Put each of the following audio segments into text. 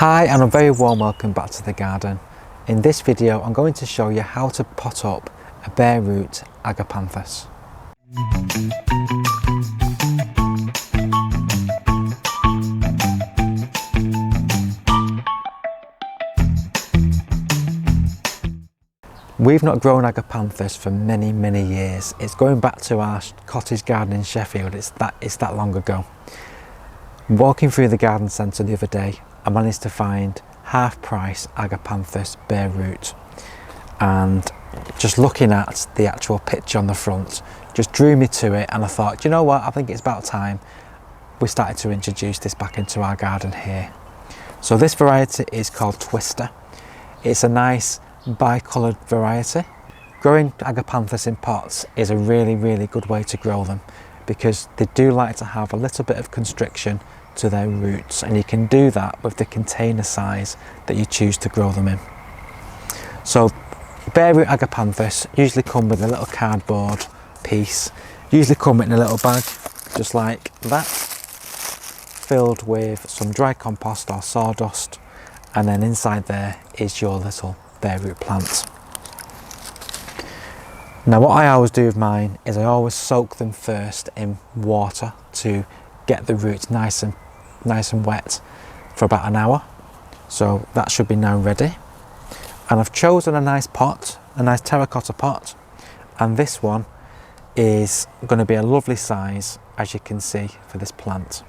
Hi and a very warm welcome back to the garden. In this video I'm going to show you how to pot up a bare root Agapanthus. We've not grown Agapanthus for many years. It's going back to our cottage garden in Sheffield. It's that long ago. Walking through the garden centre the other day, I managed to find half price Agapanthus bare root, and just looking at the actual picture on the front just drew me to it, and I thought, you know what, I think it's about time we started to introduce this back into our garden here. So this variety is called Twister. It's a nice bicoloured variety. Growing Agapanthus in pots is a really good way to grow them, because they do like to have a little bit of constriction to their roots, and you can do that with the container size that you choose to grow them in. So bare root Agapanthus usually come with a little cardboard piece, usually come in a little bag just like that, filled with some dry compost or sawdust, and then inside there is your little bare root plant. Now what I always do with mine is I always soak them first in water to get the roots nice and wet for about an hour. So that should be now ready. And I've chosen a nice pot, a nice terracotta pot, and this one is going to be a lovely size, as you can see, for this plant.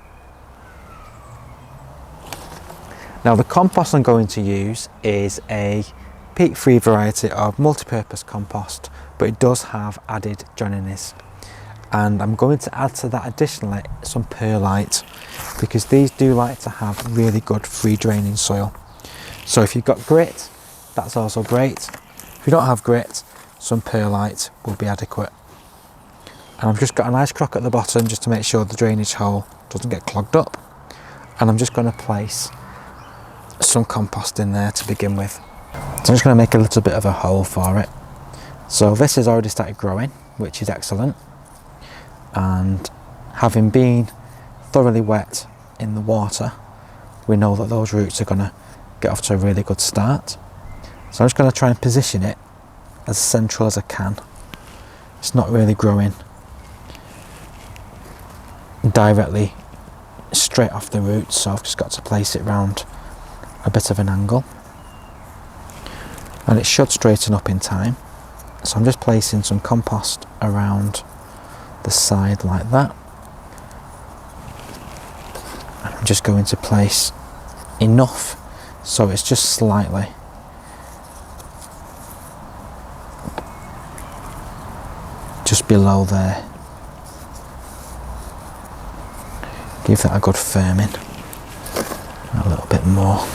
Now the compost I'm going to use is a peat-free variety of multi-purpose compost, but it does have added johninies. And I'm going to add to that additionally some perlite, because these do like to have really good free draining soil. So if you've got grit, that's also great. If you don't have grit, some perlite will be adequate. And I've just got a nice crock at the bottom just to make sure the drainage hole doesn't get clogged up. And I'm just going to place some compost in there to begin with. So I'm just going to make a little bit of a hole for it. So this has already started growing, which is excellent. And having been thoroughly wet in the water, we know that those roots are going to get off to a really good start. So I'm just going to try and position it as central as I can. It's not really growing directly straight off the roots, so I've just got to place it round a bit of an angle, and it should straighten up in time. So I'm just placing some compost around the side like that, and I'm just going to place enough so it's just slightly just below there. Give that a good firming, a little bit more.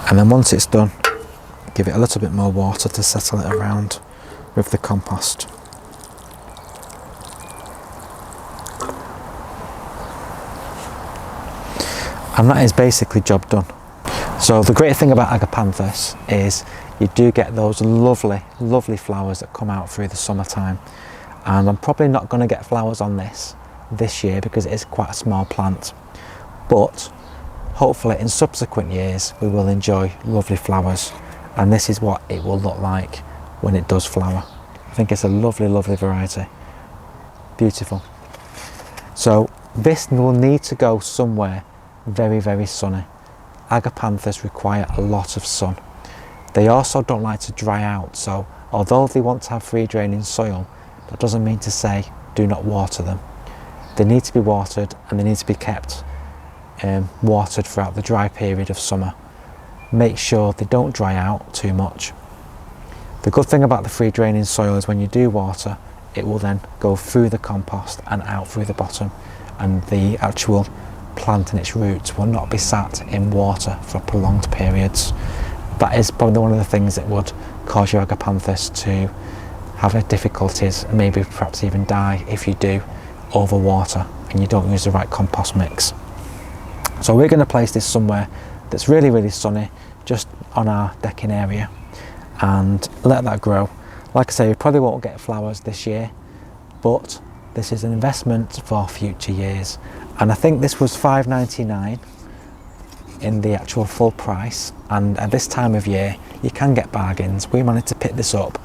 And then once it's done, give it a little bit more water to settle it around with the compost. And that is basically job done. So the great thing about Agapanthus is you do get those lovely flowers that come out through the summertime. And I'm probably not going to get flowers on this year because it is quite a small plant. But hopefully in subsequent years we will enjoy lovely flowers, and this is what it will look like when it does flower. I think it's a lovely variety. Beautiful. So this will need to go somewhere very sunny. Agapanthus require a lot of sun. They also don't like to dry out, so although they want to have free draining soil, that doesn't mean to say do not water them. They need to be watered, and they need to be kept watered throughout the dry period of summer. Make sure they don't dry out too much. The good thing about the free draining soil is when you do water, it will then go through the compost and out through the bottom, and the actual plant and its roots will not be sat in water for prolonged periods. That is probably one of the things that would cause your Agapanthus to have difficulties, and maybe perhaps even die, if you do overwater and you don't use the right compost mix. So we're going to place this somewhere that's really sunny, just on our decking area, and let that grow. Like I say, we probably won't get flowers this year, but this is an investment for future years. And I think this was £5.99 in the actual full price, and at this time of year you can get bargains. We managed to pick this up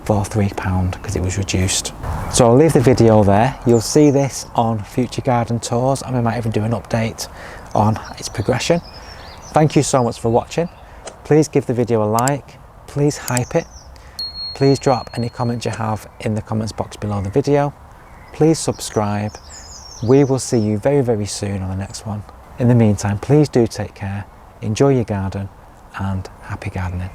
for £3 because it was reduced. So I'll leave the video there. You'll see this on future garden tours, and we might even do an update on its progression. Thank you so much for watching. Please give the video a like, please hype it, please drop any comments you have in the comments box below the video, please subscribe. We will see you very, very soon on the next one. In the meantime, please do take care, enjoy your garden, and happy gardening.